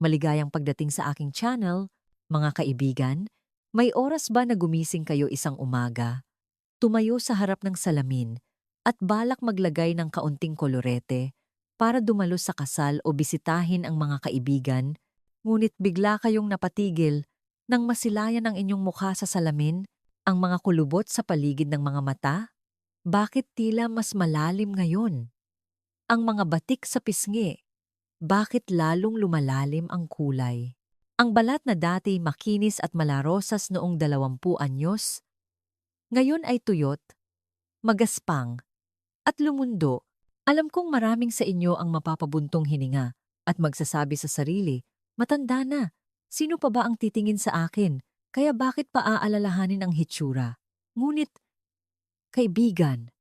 Maligayang pagdating sa aking channel, mga kaibigan. May oras ba na gumising kayo isang umaga, tumayo sa harap ng salamin, at balak maglagay ng kaunting kolorete para dumalo sa kasal o bisitahin ang mga kaibigan, ngunit bigla kayong napatigil nang masilayan ang inyong mukha sa salamin, ang mga kulubot sa paligid ng mga mata? Bakit tila mas malalim ngayon? Ang mga batik sa pisngi, bakit lalong lumalalim ang kulay? Ang balat na dati makinis at malarosas noong 20 anyos, ngayon ay tuyot, magaspang, at lumundo. Alam kong maraming sa inyo ang mapapabuntong hininga at magsasabi sa sarili, matanda na, sino pa ba ang titingin sa akin? Kaya bakit pa aalalahanin ang hitsura? Ngunit, kaibigan,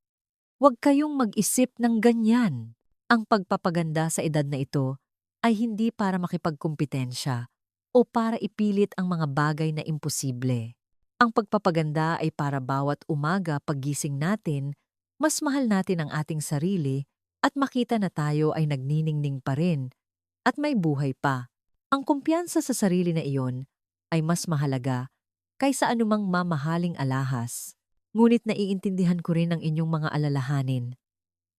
huwag kayong mag-isip ng ganyan. Ang pagpapaganda sa edad na ito ay hindi para makipagkumpetensya o para ipilit ang mga bagay na imposible. Ang pagpapaganda ay para bawat umaga paggising natin, mas mahal natin ang ating sarili at makita na tayo ay nagniningning pa rin at may buhay pa. Ang kumpiyansa sa sarili na iyon ay mas mahalaga kaysa anumang mamahaling alahas. Ngunit naiintindihan ko rin ang inyong mga alalahanin.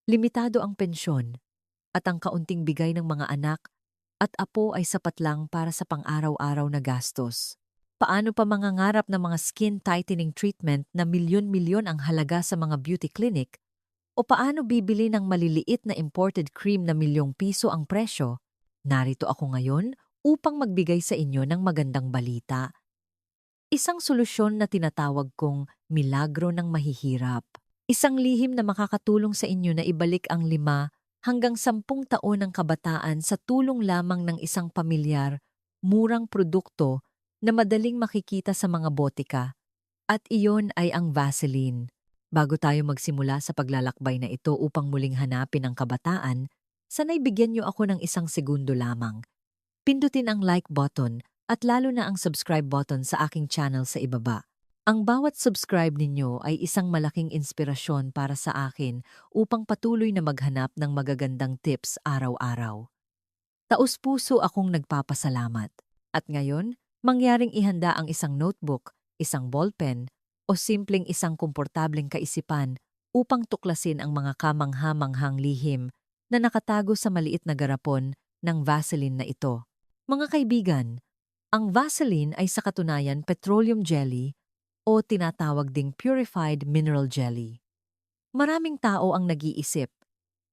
Limitado ang pensyon at ang kaunting bigay ng mga anak at apo ay sapat lang para sa pang-araw-araw na gastos. Paano pa mangangarap ng mga skin tightening treatment na milyon-milyon ang halaga sa mga beauty clinic? O paano bibili ng maliliit na imported cream na ₱1,000,000 ang presyo? Narito ako ngayon upang magbigay sa inyo ng magandang balita. Isang solusyon na tinatawag kong milagro ng mahihirap. Isang lihim na makakatulong sa inyo na ibalik ang 5 hanggang 10 taon ng kabataan sa tulong lamang ng isang pamilyar, murang produkto na madaling makikita sa mga botika. At iyon ay ang Vaseline. Bago tayo magsimula sa paglalakbay na ito upang muling hanapin ang kabataan, sanay bigyan niyo ako ng 1 segundo lamang. Pindutin ang like button at lalo na ang subscribe button sa aking channel sa ibaba. Ang bawat subscribe ninyo ay isang malaking inspirasyon para sa akin upang patuloy na maghanap ng magagandang tips araw-araw. Taos-puso akong nagpapasalamat. At ngayon, mangyaring ihanda ang isang notebook, isang ballpen, o simpleng isang komportableng kaisipan upang tuklasin ang mga kamangha-manghang lihim na nakatago sa maliit na garapon ng Vaseline na ito. Mga kaibigan, ang Vaseline ay sa katunayan petroleum jelly o tinatawag ding purified mineral jelly. Maraming tao ang nag-iisip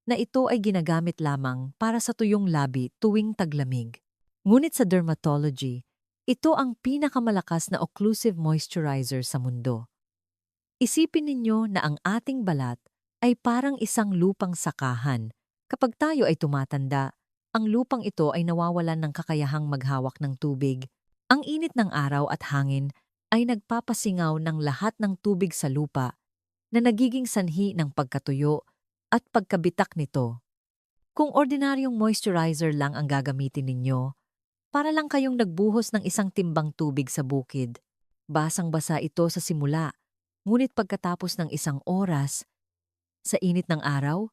na ito ay ginagamit lamang para sa tuyong labi tuwing taglamig. Ngunit sa dermatology, ito ang pinakamalakas na occlusive moisturizer sa mundo. Isipin ninyo na ang ating balat ay parang isang lupang sakahan. Kapag tayo ay tumatanda, ang lupang ito ay nawawalan ng kakayahang maghawak ng tubig. Ang init ng araw at hangin ay nagpapasingaw ng lahat ng tubig sa lupa na nagiging sanhi ng pagkatuyo at pagkabitak nito. Kung ordinaryong moisturizer lang ang gagamitin ninyo, para lang kayong nagbuhos ng 1 timbang tubig sa bukid. Basang-basa ito sa simula, ngunit pagkatapos ng 1 oras, sa init ng araw,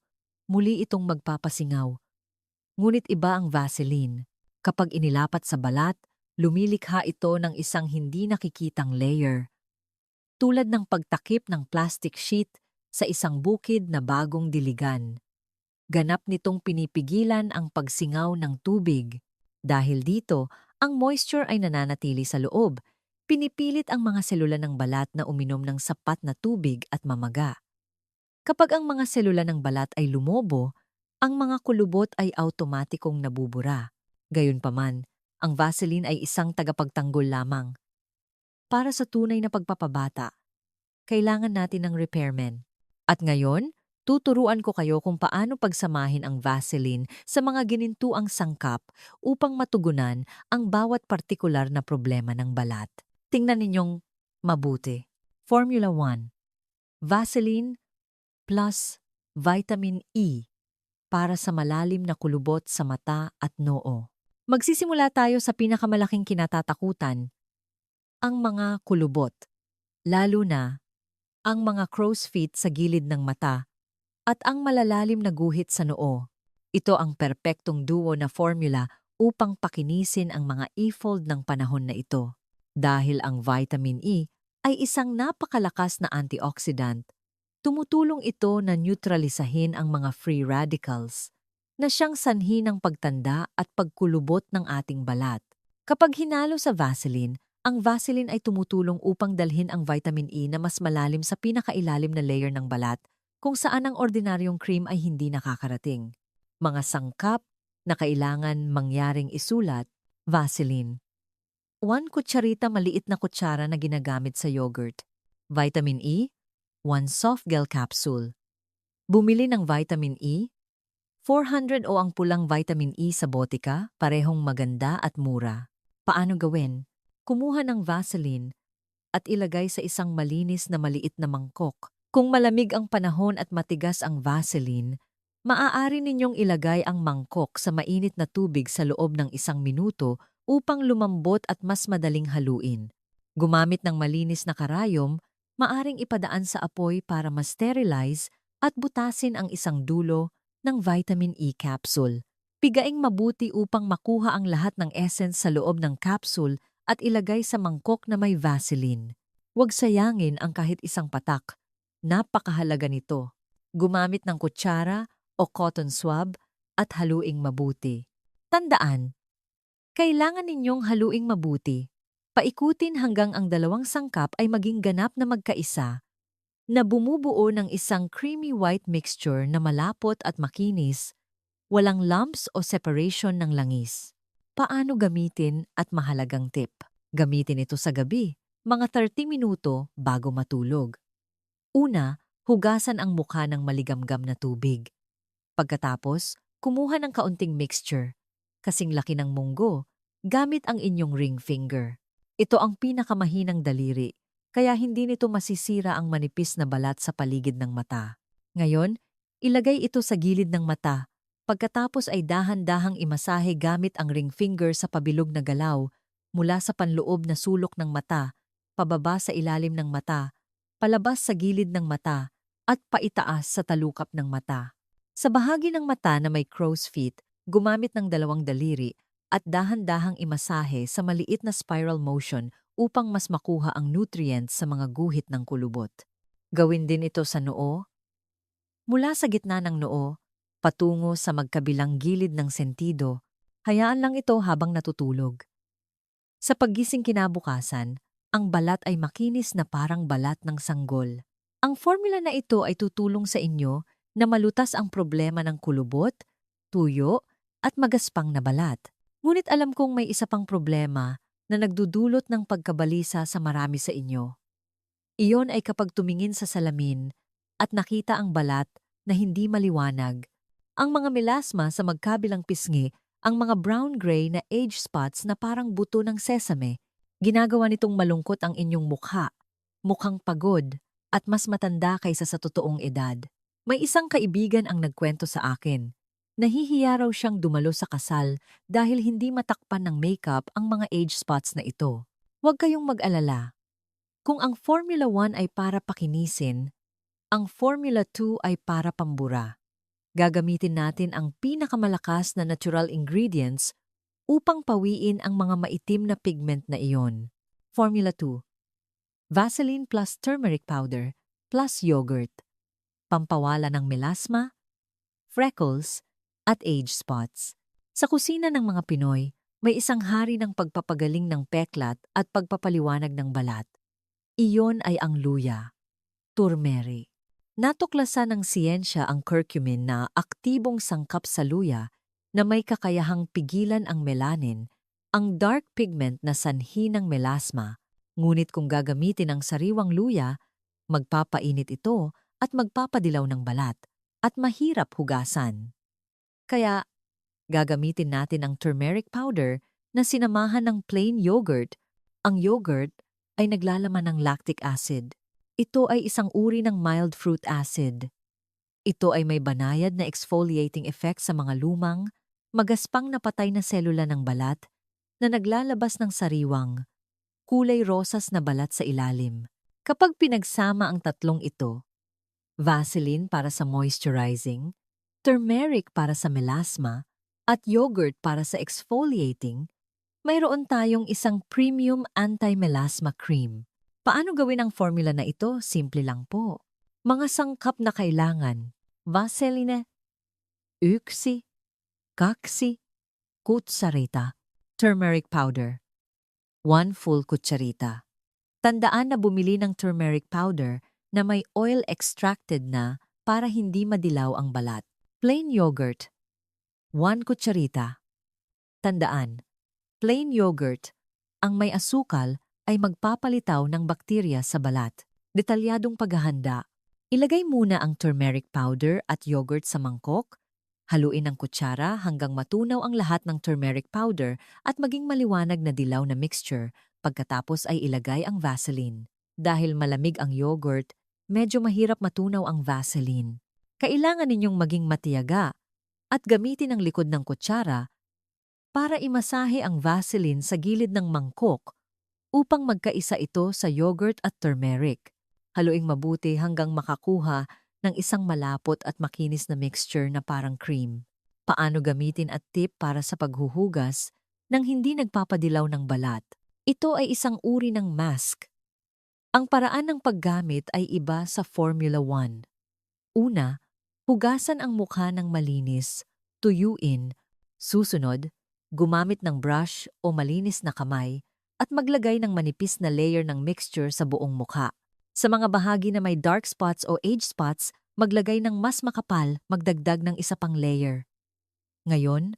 muli itong magpapasingaw. Ngunit iba ang Vaseline. Kapag inilapat sa balat, lumilikha ito ng isang hindi nakikitang layer. Tulad ng pagtakip ng plastic sheet sa isang bukid na bagong diligan. Ganap nitong pinipigilan ang pagsingaw ng tubig. Dahil dito, ang moisture ay nananatili sa loob. Pinipilit ang mga selula ng balat na uminom ng sapat na tubig at mamaga. Kapag ang mga selula ng balat ay lumobo, ang mga kulubot ay automatikong nabubura. Gayunpaman, ang Vaseline ay isang tagapagtanggol lamang. Para sa tunay na pagpapabata, kailangan natin ng repairman. At ngayon, tuturuan ko kayo kung paano pagsamahin ang Vaseline sa mga ginintuang sangkap upang matugunan ang bawat partikular na problema ng balat. Tingnan ninyong mabuti. Formula 1. Vaseline plus Vitamin E para sa malalim na kulubot sa mata at noo. Magsisimula tayo sa pinakamalaking kinatatakutan, ang mga kulubot, lalo na ang mga crow's feet sa gilid ng mata at ang malalalim na guhit sa noo. Ito ang perpektong duo na formula upang pakinisin ang mga e-fold ng panahon na ito. Dahil ang vitamin E ay isang napakalakas na antioxidant, tumutulong ito na neutralisahin ang mga free radicals na siyang sanhi ng pagtanda at pagkulubot ng ating balat. Kapag hinalo sa Vaseline, ang Vaseline ay tumutulong upang dalhin ang vitamin E na mas malalim sa pinakailalim na layer ng balat kung saan ang ordinaryong cream ay hindi nakakarating. Mga sangkap na kailangan mangyaring isulat, Vaseline. 1 kutsarita maliit na kutsara na ginagamit sa yogurt. Vitamin E, 1 soft gel capsule. Bumili ng vitamin E, 400 o ang pulang vitamin E sa botika, parehong maganda at mura. Paano gawin? Kumuha ng Vaseline at ilagay sa isang malinis na maliit na mangkok. Kung malamig ang panahon at matigas ang Vaseline, maaari ninyong ilagay ang mangkok sa mainit na tubig sa loob ng 1 minuto upang lumambot at mas madaling haluin. Gumamit ng malinis na karayom, maaring ipadaan sa apoy para ma-sterilize at butasin ang isang dulo ng vitamin E capsule. Pigaing mabuti upang makuha ang lahat ng essence sa loob ng capsule at ilagay sa mangkok na may Vaseline. Huwag sayangin ang kahit isang patak. Napakahalaga nito. Gumamit ng kutsara o cotton swab at haluing mabuti. Tandaan, kailangan ninyong haluing mabuti. Paikutin hanggang ang 2 sangkap ay maging ganap na magkaisa, na bumubuo ng isang creamy white mixture na malapot at makinis, walang lumps o separation ng langis. Paano gamitin at mahalagang tip? Gamitin ito sa gabi, mga 30 minuto bago matulog. Una, hugasan ang mukha ng maligamgam na tubig. Pagkatapos, kumuha ng kaunting mixture, kasing laki ng munggo, gamit ang inyong ring finger. Ito ang pinakamahinang daliri, kaya hindi nito masisira ang manipis na balat sa paligid ng mata. Ngayon, ilagay ito sa gilid ng mata. Pagkatapos ay dahan-dahang imasahe gamit ang ring finger sa pabilog na galaw, mula sa panloob na sulok ng mata, pababa sa ilalim ng mata, palabas sa gilid ng mata, at paitaas sa talukap ng mata. Sa bahagi ng mata na may crow's feet, gumamit ng 2 daliri at dahan-dahang imasahe sa maliit na spiral motion upang mas makuha ang nutrients sa mga guhit ng kulubot. Gawin din ito sa noo, mula sa gitna ng noo, patungo sa magkabilang gilid ng sentido, hayaan lang ito habang natutulog. Sa paggising kinabukasan, ang balat ay makinis na parang balat ng sanggol. Ang formula na ito ay tutulong sa inyo na malutas ang problema ng kulubot, tuyo, at magaspang na balat. Ngunit alam kong may isa pang problema na nagdudulot ng pagkabalisa sa marami sa inyo. Iyon ay kapag tumingin sa salamin at nakita ang balat na hindi maliwanag. Ang mga melasma sa magkabilang pisngi, ang mga brown-gray na age spots na parang buto ng sesame, ginagawa nitong malungkot ang inyong mukha, mukhang pagod, at mas matanda kaysa sa totoong edad. May isang kaibigan ang nagkwento sa akin. Nahihiya raw siyang dumalo sa kasal dahil hindi matakpan ng makeup ang mga age spots na ito. Huwag kayong mag-alala. Kung ang Formula 1 ay para pakinisin, ang Formula 2 ay para pambura. Gagamitin natin ang pinakamalakas na natural ingredients upang pawiin ang mga maitim na pigment na iyon. Formula 2. Vaseline plus turmeric powder plus yogurt. Pampawala ng melasma, freckles, at age spots. Sa kusina ng mga Pinoy, may isang hari ng pagpapagaling ng peklat at pagpapaliwanag ng balat. Iyon ay ang luya, turmeric. Natuklasan ng siyensya ang curcumin na aktibong sangkap sa luya na may kakayahang pigilan ang melanin, ang dark pigment na sanhi ng melasma. Ngunit kung gagamitin ang sariwang luya, magpapainit ito at magpapadilaw ng balat at mahirap hugasan. Kaya, gagamitin natin ang turmeric powder na sinamahan ng plain yogurt. Ang yogurt ay naglalaman ng lactic acid. Ito ay isang uri ng mild fruit acid. Ito ay may banayad na exfoliating effect sa mga lumang, magaspang na patay na selula ng balat na naglalabas ng sariwang, kulay rosas na balat sa ilalim. Kapag pinagsama ang tatlong ito, Vaseline para sa moisturizing, turmeric para sa melasma, at yogurt para sa exfoliating, mayroon tayong isang premium anti-melasma cream. Paano gawin ang formula na ito? Simple lang po. Mga sangkap na kailangan: Vaseline, Yksi, Kaksi, kutsarita, turmeric powder, 1 full kutsarita. Tandaan na bumili ng turmeric powder na may oil extracted na para hindi madilaw ang balat. Plain yogurt, 1 kutsarita. Tandaan, plain yogurt, ang may asukal ay magpapalitaw ng bakterya sa balat. Detalyadong paghahanda: ilagay muna ang turmeric powder at yogurt sa mangkok, haluin ng kutsara hanggang matunaw ang lahat ng turmeric powder at maging maliwanag na dilaw na mixture. Pagkatapos ay ilagay ang Vaseline. Dahil malamig ang yogurt, medyo mahirap matunaw ang Vaseline. Kailangan ninyong maging matiyaga at gamitin ang likod ng kutsara para imasahe ang Vaseline sa gilid ng mangkok upang magkaisa ito sa yogurt at turmeric. Haluing mabuti hanggang makakuha ng isang malapot at makinis na mixture na parang cream. Paano gamitin at tip para sa paghuhugas nang hindi nagpapadilaw ng balat? Ito ay isang uri ng mask. Ang paraan ng paggamit ay iba sa Formula 1. Una, hugasan ang mukha ng malinis, tuyuin. Susunod, gumamit ng brush o malinis na kamay at maglagay ng manipis na layer ng mixture sa buong mukha. Sa mga bahagi na may dark spots o age spots, maglagay ng mas makapal, magdagdag ng isa pang layer. Ngayon,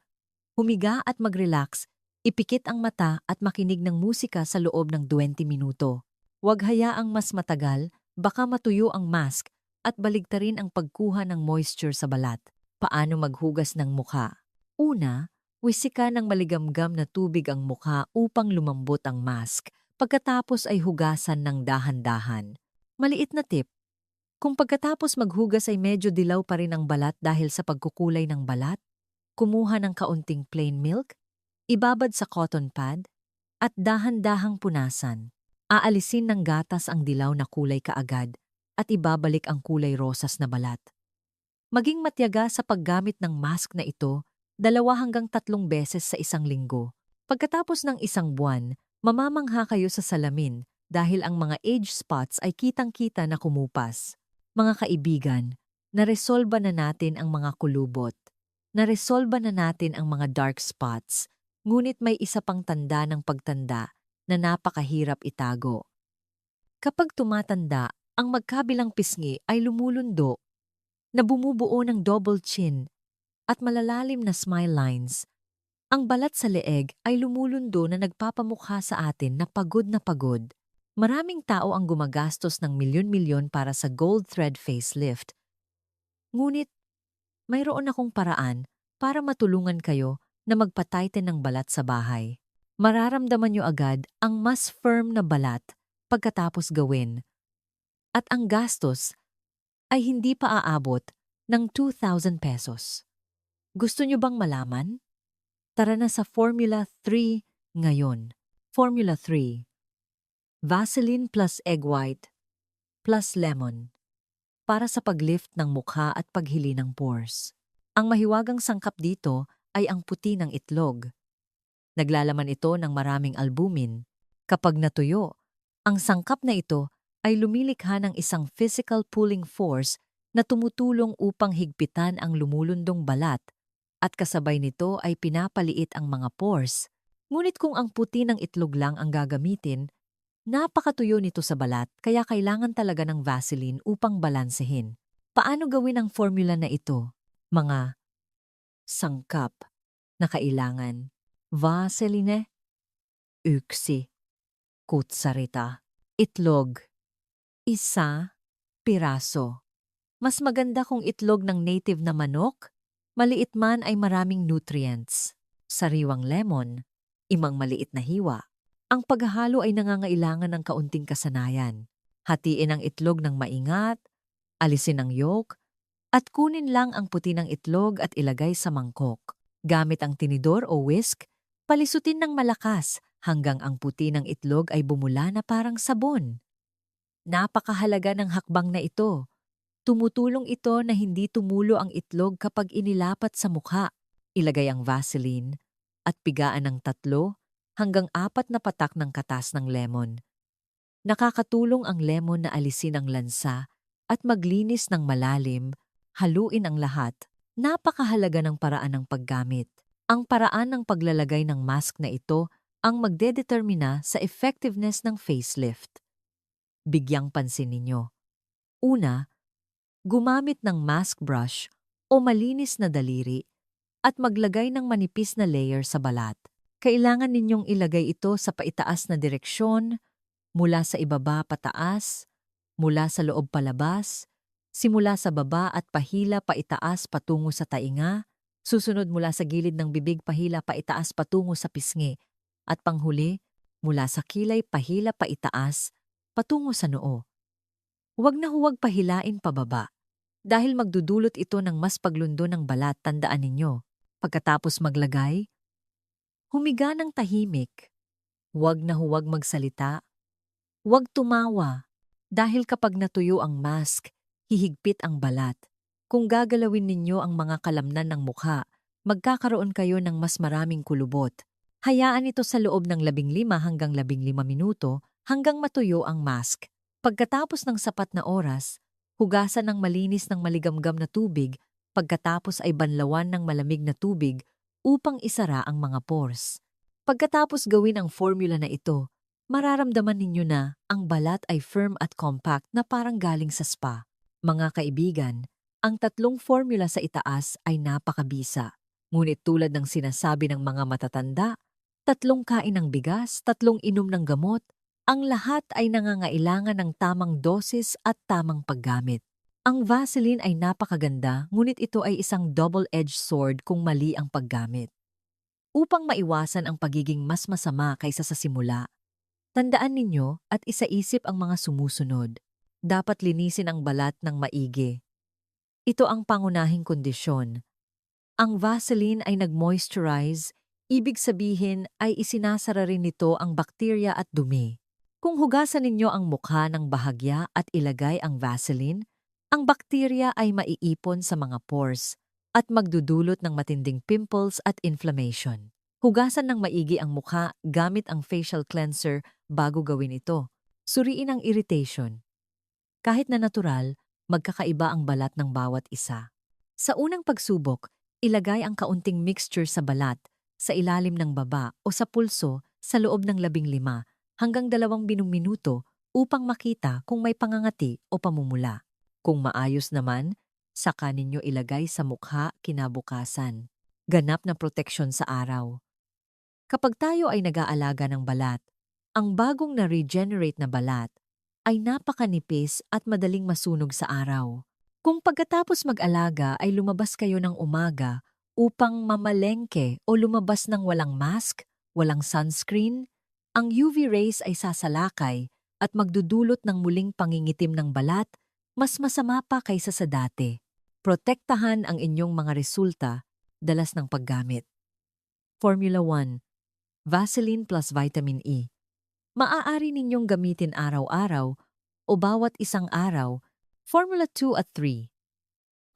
humiga at mag-relax, ipikit ang mata at makinig ng musika sa loob ng 20 minuto. Huwag hayaang mas matagal, baka matuyo ang mask at baligtarin ang pagkuha ng moisture sa balat. Paano maghugas ng mukha? Una, wisika ng maligamgam na tubig ang mukha upang lumambot ang mask. Pagkatapos ay hugasan ng dahan-dahan. Maliit na tip: kung pagkatapos maghugas ay medyo dilaw pa rin ang balat dahil sa pagkukulay ng balat, kumuha ng kaunting plain milk, ibabad sa cotton pad, at dahan-dahang punasan. Aalisin ng gatas ang dilaw na kulay kaagad at ibabalik ang kulay rosas na balat. Maging matyaga sa paggamit ng mask na ito 2 hanggang 3 beses sa isang linggo. Pagkatapos ng isang buwan, mamamangha kayo sa salamin dahil ang mga age spots ay kitang-kita na kumupas. Mga kaibigan, naresolba na natin ang mga kulubot. Naresolba na natin ang mga dark spots, ngunit may isa pang tanda ng pagtanda na napakahirap itago. Kapag tumatanda, ang magkabilang pisngi ay lumulundo, na bumubuo ng double chin at malalalim na smile lines. Ang balat sa leeg ay lumulundo na nagpapamukha sa atin na pagod na pagod. Maraming tao ang gumagastos ng milyon-milyon para sa gold thread facelift. Ngunit, mayroon akong paraan para matulungan kayo na magpa-tighten ng balat sa bahay. Mararamdaman nyo agad ang mas firm na balat pagkatapos gawin. At ang gastos ay hindi pa aabot ng 2,000 pesos. Gusto nyo bang malaman? Tara na sa Formula 3 ngayon. Formula 3. Vaseline plus egg white plus lemon para sa paglift ng mukha at paghili ng pores. Ang mahiwagang sangkap dito ay ang puti ng itlog. Naglalaman ito ng maraming albumin. Kapag natuyo, ang sangkap na ito ay lumilikha ng isang physical pulling force na tumutulong upang higpitan ang lumulundong balat at kasabay nito ay pinapaliit ang mga pores. Ngunit kung ang puti ng itlog lang ang gagamitin, napakatuyo nito sa balat kaya kailangan talaga ng Vaseline upang balansehin. Paano gawin ang formula na ito? Mga sangkap na kailangan: Vaseline, Yksi, kutsarita, itlog, 1 piraso. Mas maganda kung itlog ng native na manok, maliit man ay maraming nutrients. Sariwang lemon, 5 maliit na hiwa. Ang paghahalo ay nangangailangan ng kaunting kasanayan. Hatiin ang itlog ng maingat, alisin ang yolk, at kunin lang ang puti ng itlog at ilagay sa mangkok. Gamit ang tinidor o whisk, palisutin ng malakas hanggang ang puti ng itlog ay bumula na parang sabon. Napakahalaga ng hakbang na ito. Tumutulong ito na hindi tumulo ang itlog kapag inilapat sa mukha. Ilagay ang Vaseline at pigaan ng 3 hanggang 4 na patak ng katas ng lemon. Nakakatulong ang lemon na alisin ang lansa at maglinis ng malalim, haluin ang lahat. Napakahalaga ng paraan ng paggamit. Ang paraan ng paglalagay ng mask na ito ang magdedetermina sa effectiveness ng facelift. Bigyang pansin ninyo. Una, gumamit ng mask brush o malinis na daliri at maglagay ng manipis na layer sa balat. Kailangan ninyong ilagay ito sa paitaas na direksyon, mula sa ibaba pataas, mula sa loob palabas, simula sa baba at pahila paitaas patungo sa tainga, susunod mula sa gilid ng bibig pahila paitaas patungo sa pisngi, at panghuli, mula sa kilay pahila paitaas patungo sa noo. Huwag na huwag pahilain pababa, dahil magdudulot ito ng mas paglundo ng balat. Tandaan ninyo. Pagkatapos maglagay, humiga ng tahimik. Huwag na huwag magsalita. Huwag tumawa, dahil kapag natuyo ang mask, hihigpit ang balat. Kung gagalawin ninyo ang mga kalamnan ng mukha, magkakaroon kayo ng mas maraming kulubot. Hayaan ito sa loob ng 15 hanggang 15 minuto hanggang matuyo ang mask. Pagkatapos ng sapat na oras, hugasan ng malinis ng maligamgam na tubig, pagkatapos ay banlawan ng malamig na tubig upang isara ang mga pores. Pagkatapos gawin ang formula na ito, mararamdaman ninyo na ang balat ay firm at compact na parang galing sa spa. Mga kaibigan, ang 3 formula sa itaas ay napakabisa. Ngunit tulad ng sinasabi ng mga matatanda, 3 kain ng bigas, 3 inom ng gamot, ang lahat ay nangangailangan ng tamang dosis at tamang paggamit. Ang Vaseline ay napakaganda, ngunit ito ay isang double-edged sword kung mali ang paggamit. Upang maiwasan ang pagiging mas masama kaysa sa simula, tandaan ninyo at isaisip ang mga sumusunod. Dapat linisin ang balat ng maigi. Ito ang pangunahing kondisyon. Ang Vaseline ay nag-moisturize, ibig sabihin ay isinasara rin nito ang bakterya at dumi. Kung hugasan ninyo ang mukha ng bahagya at ilagay ang Vaseline, ang bakterya ay maiipon sa mga pores at magdudulot ng matinding pimples at inflammation. Hugasan ng maigi ang mukha gamit ang facial cleanser bago gawin ito. Suriin ang irritation. Kahit na natural, magkakaiba ang balat ng bawat isa. Sa unang pagsubok, ilagay ang kaunting mixture sa balat, sa ilalim ng baba o sa pulso sa loob ng 15 hanggang 20 minuto upang makita kung may pangangati o pamumula. Kung maayos naman, saka ninyo ilagay sa mukha kinabukasan. Ganap na proteksyon sa araw. Kapag tayo ay nag-aalaga ng balat, ang bagong na-regenerate na balat ay napakanipis at madaling masunog sa araw. Kung pagkatapos mag-alaga ay lumabas kayo ng umaga upang mamalengke o lumabas ng walang mask, walang sunscreen, ang UV rays ay sasalakay at magdudulot ng muling pangingitim ng balat, mas masama pa kaysa sa dati. Protektahan ang inyong mga resulta, dalas ng paggamit. Formula 1. Vaseline plus Vitamin E. Maaari ninyong gamitin araw-araw o bawat isang araw. Formula 2 at 3.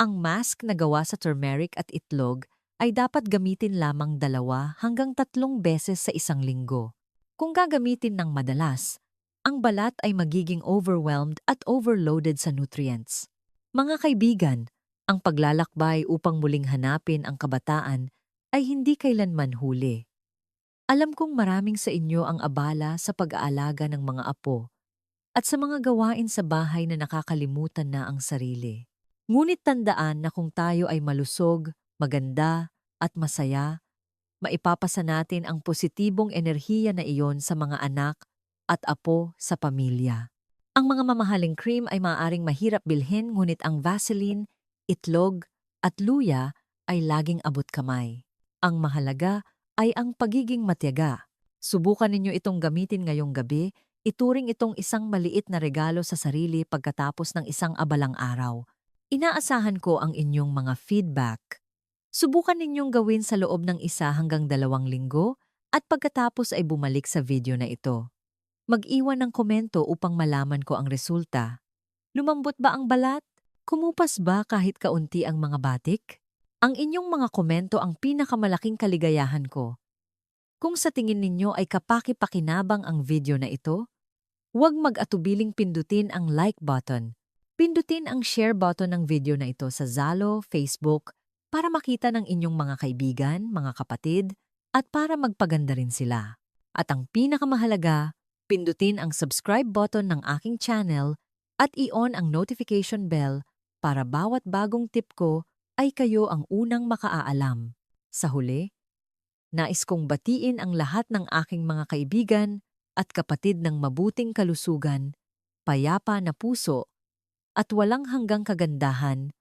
Ang mask na gawa sa turmeric at itlog ay dapat gamitin lamang 2 hanggang 3 beses sa isang linggo. Kung gagamitin ng madalas, ang balat ay magiging overwhelmed at overloaded sa nutrients. Mga kaibigan, ang paglalakbay upang muling hanapin ang kabataan ay hindi kailanman huli. Alam kong maraming sa inyo ang abala sa pag-aalaga ng mga apo at sa mga gawain sa bahay na nakakalimutan na ang sarili. Ngunit tandaan na kung tayo ay malusog, maganda at masaya, maipapasa natin ang positibong enerhiya na iyon sa mga anak at apo sa pamilya. Ang mga mamahaling cream ay maaaring mahirap bilhin, ngunit ang Vaseline, itlog at luya ay laging abot kamay. Ang mahalaga ay ang pagiging matyaga. Subukan ninyo itong gamitin ngayong gabi. Ituring itong isang maliit na regalo sa sarili pagkatapos ng isang abalang araw. Inaasahan ko ang inyong mga feedback. Subukan ninyong gawin sa loob ng 1 hanggang 2 linggo at pagkatapos ay bumalik sa video na ito. Mag-iwan ng komento upang malaman ko ang resulta. Lumambot ba ang balat? Kumupas ba kahit kaunti ang mga batik? Ang inyong mga komento ang pinakamalaking kaligayahan ko. Kung sa tingin ninyo ay kapaki-pakinabang ang video na ito, huwag mag-atubiling pindutin ang like button. Pindutin ang share button ng video na ito sa Zalo, Facebook, para makita ng inyong mga kaibigan, mga kapatid, at para magpaganda rin sila. At ang pinakamahalaga, pindutin ang subscribe button ng aking channel at i-on ang notification bell para bawat bagong tip ko ay kayo ang unang makaaalam. Sa huli, nais kong batiin ang lahat ng aking mga kaibigan at kapatid ng mabuting kalusugan, payapa na puso, at walang hanggang kagandahan,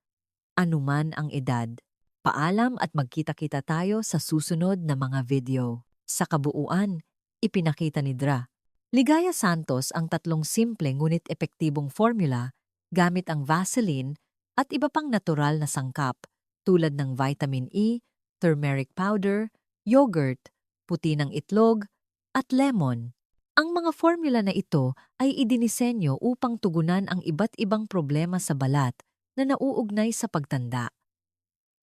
anuman ang edad. Paalam at magkita-kita tayo sa susunod na mga video. Sa kabuuan, ipinakita ni Dra. Ligaya Santos ang tatlong simple ngunit epektibong formula gamit ang Vaseline at iba pang natural na sangkap tulad ng vitamin E, turmeric powder, yogurt, puti ng itlog, at lemon. Ang mga formula na ito ay idinisenyo upang tugunan ang iba't ibang problema sa balat na nauugnay sa pagtanda.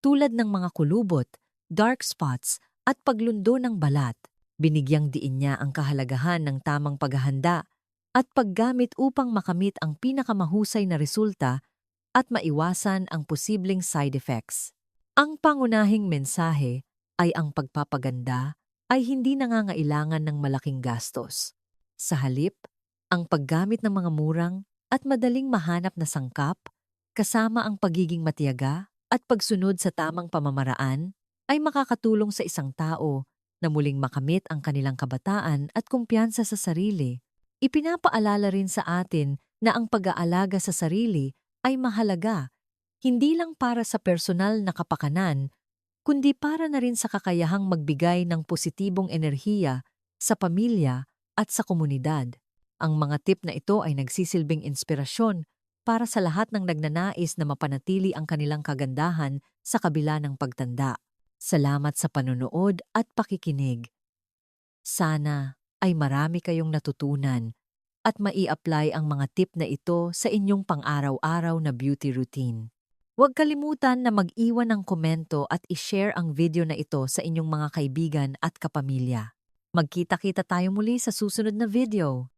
Tulad ng mga kulubot, dark spots, at paglundo ng balat, binigyang diin niya ang kahalagahan ng tamang paghahanda at paggamit upang makamit ang pinakamahusay na resulta at maiwasan ang posibleng side effects. Ang pangunahing mensahe ay ang pagpapaganda ay hindi nangangailangan ng malaking gastos. Sa halip, ang paggamit ng mga murang at madaling mahanap na sangkap, kasama ang pagiging matiyaga at pagsunod sa tamang pamamaraan, ay makakatulong sa isang tao na muling makamit ang kanilang kabataan at kumpiyansa sa sarili. Ipinapaalala rin sa atin na ang pag-aalaga sa sarili ay mahalaga, hindi lang para sa personal na kapakanan, kundi para na rin sa kakayahang magbigay ng positibong enerhiya sa pamilya at sa komunidad. Ang mga tip na ito ay nagsisilbing inspirasyon para sa lahat ng nagnanais na mapanatili ang kanilang kagandahan sa kabila ng pagtanda. Salamat sa panonood at pakikinig. Sana ay marami kayong natutunan at mai-apply ang mga tip na ito sa inyong pang-araw-araw na beauty routine. Huwag kalimutan na mag-iwan ng komento at i-share ang video na ito sa inyong mga kaibigan at kapamilya. Magkita-kita tayo muli sa susunod na video.